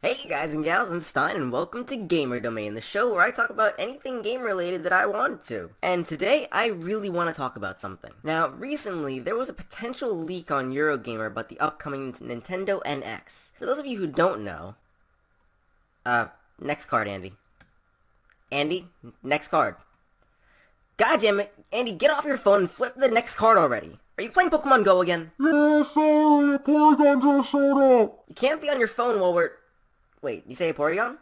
Hey guys and gals, I'm Stein and welcome to Gamer Domain, the show where I talk about anything game related that I want to. And today I really want to talk about something. Now, recently there was a potential leak on Eurogamer about the upcoming Nintendo NX. For those of you who don't know, next card, Andy. Andy, next card. God damn it, Andy, get off your phone and flip the next card already. Are you playing Pokemon Go again? Yeah, sorry, the Porygon just showed up. You can't be on your phone while we're... Wait, you say a Porygon?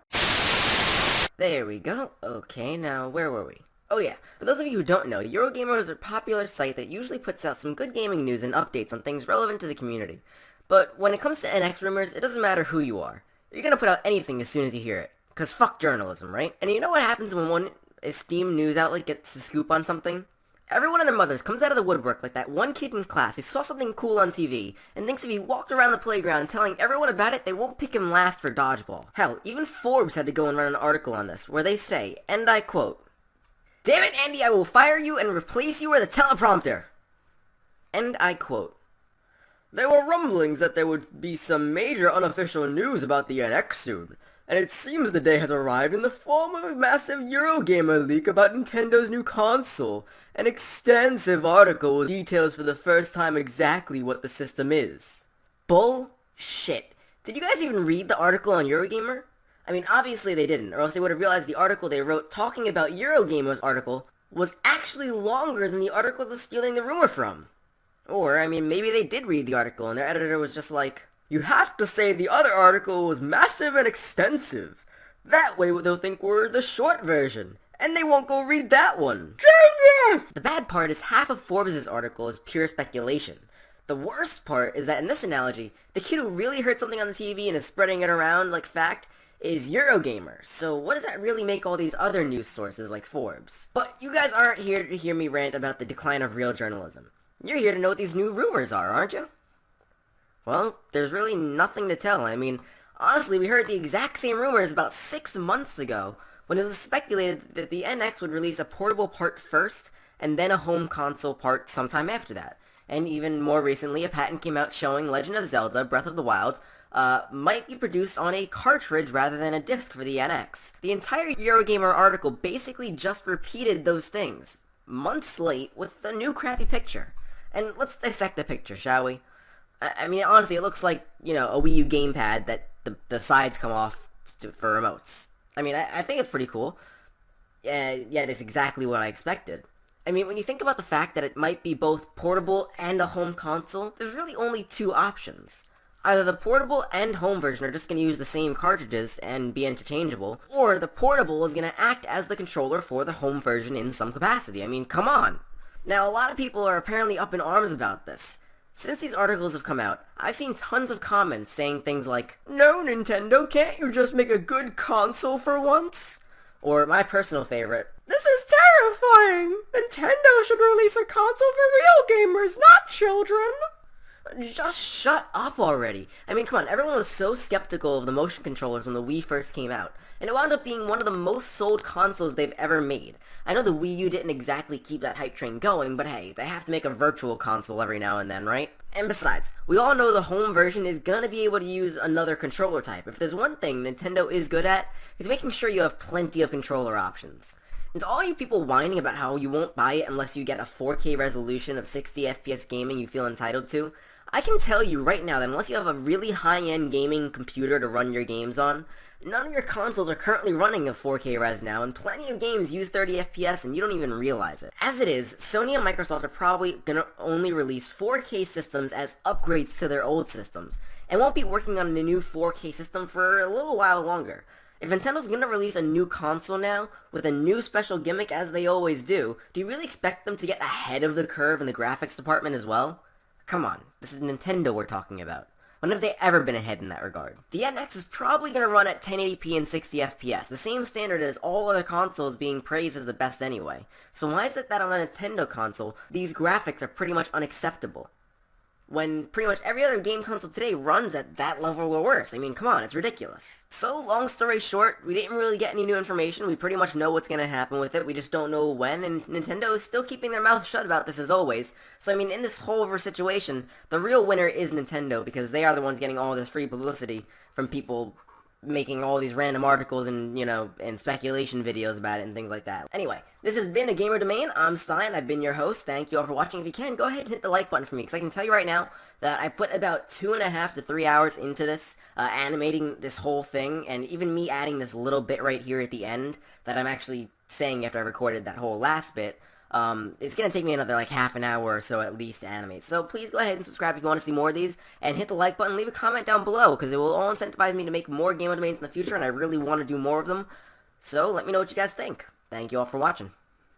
There we go. Okay, now where were we? Oh yeah, for those of you who don't know, Eurogamer is a popular site that usually puts out some good gaming news and updates on things relevant to the community. But when it comes to NX rumors, it doesn't matter who you are. You're gonna put out anything as soon as you hear it. Cause fuck journalism, right? And you know what happens when one esteemed news outlet gets the scoop on something? Everyone and their mothers comes out of the woodwork like that one kid in class who saw something cool on TV and thinks if he walked around the playground telling everyone about it, they won't pick him last for dodgeball. Hell, even Forbes had to go and run an article on this, where they say, and I quote, "Damn it, Andy, I will fire you and replace you with a teleprompter." And I quote, "There were rumblings that there would be some major unofficial news about the NX soon, and it seems the day has arrived in the form of a massive Eurogamer leak about Nintendo's new console. An extensive article details for the first time exactly what the system is." Bullshit. Did you guys even read the article on Eurogamer? I mean, obviously they didn't, or else they would have realized the article they wrote talking about Eurogamer's article was actually longer than the article they're stealing the rumor from. Or, I mean, maybe they did read the article and their editor was just like, "You have to say the other article was massive and extensive. That way they'll think we're the short version, and they won't go read that one." Genius! The bad part is half of Forbes' article is pure speculation. The worst part is that in this analogy, the kid who really heard something on the TV and is spreading it around like fact is Eurogamer. So what does that really make all these other news sources like Forbes? But you guys aren't here to hear me rant about the decline of real journalism. You're here to know what these new rumors are, aren't you? Well, there's really nothing to tell. I mean, honestly, we heard the exact same rumors about 6 months ago, when it was speculated that the NX would release a portable part first, and then a home console part sometime after that. And even more recently, a patent came out showing Legend of Zelda Breath of the Wild might be produced on a cartridge rather than a disc for the NX. The entire Eurogamer article basically just repeated those things, months late, with a new crappy picture. And let's dissect the picture, shall we? I mean, honestly, it looks like, a Wii U gamepad that the sides come off for remotes. I mean, I think it's pretty cool. Yeah, it's exactly what I expected. I mean, when you think about the fact that it might be both portable and a home console, there's really only two options. Either the portable and home version are just going to use the same cartridges and be interchangeable, or the portable is going to act as the controller for the home version in some capacity. I mean, come on! Now, a lot of people are apparently up in arms about this. Since these articles have come out, I've seen tons of comments saying things like, "No, Nintendo, can't you just make a good console for once?" Or my personal favorite, "This is terrifying! Nintendo should release a console for real gamers, not children!" Just shut up already. I mean, come on, everyone was so skeptical of the motion controllers when the Wii first came out, and it wound up being one of the most sold consoles they've ever made. I know the Wii U didn't exactly keep that hype train going, but hey, they have to make a virtual console every now and then, right? And besides, we all know the home version is gonna be able to use another controller type. If there's one thing Nintendo is good at, it's making sure you have plenty of controller options. And to all you people whining about how you won't buy it unless you get a 4K resolution of 60 FPS gaming you feel entitled to, I can tell you right now that unless you have a really high-end gaming computer to run your games on, none of your consoles are currently running a 4K res now, and plenty of games use 30 FPS and you don't even realize it. As it is, Sony and Microsoft are probably gonna only release 4K systems as upgrades to their old systems, and won't be working on a new 4K system for a little while longer. If Nintendo's gonna release a new console now, with a new special gimmick as they always do you really expect them to get ahead of the curve in the graphics department as well? Come on, this is Nintendo we're talking about. When have they ever been ahead in that regard? The NX is probably going to run at 1080p and 60 FPS, the same standard as all other consoles being praised as the best anyway. So why is it that on a Nintendo console, these graphics are pretty much unacceptable? When pretty much every other game console today runs at that level or worse. I mean, come on, it's ridiculous. So, long story short, we didn't really get any new information. We pretty much know what's gonna happen with it. We just don't know when, and Nintendo is still keeping their mouth shut about this as always. So, I mean, in this whole situation, the real winner is Nintendo, because they are the ones getting all this free publicity from people making all these random articles and, and speculation videos about it and things like that. Anyway, this has been A Gamer Domain. I'm Stein. I've been your host. Thank you all for watching. If you can, go ahead and hit the like button for me, because I can tell you right now that I put about 2.5 to 3 hours into this, animating this whole thing, and even me adding this little bit right here at the end that I'm actually saying after I recorded that whole last bit. It's going to take me another like half an hour or so at least to animate. So please go ahead and subscribe if you want to see more of these, and hit the like button, leave a comment down below, because it will all incentivize me to make more Gamer Domains in the future, and I really want to do more of them. So let me know what you guys think. Thank you all for watching.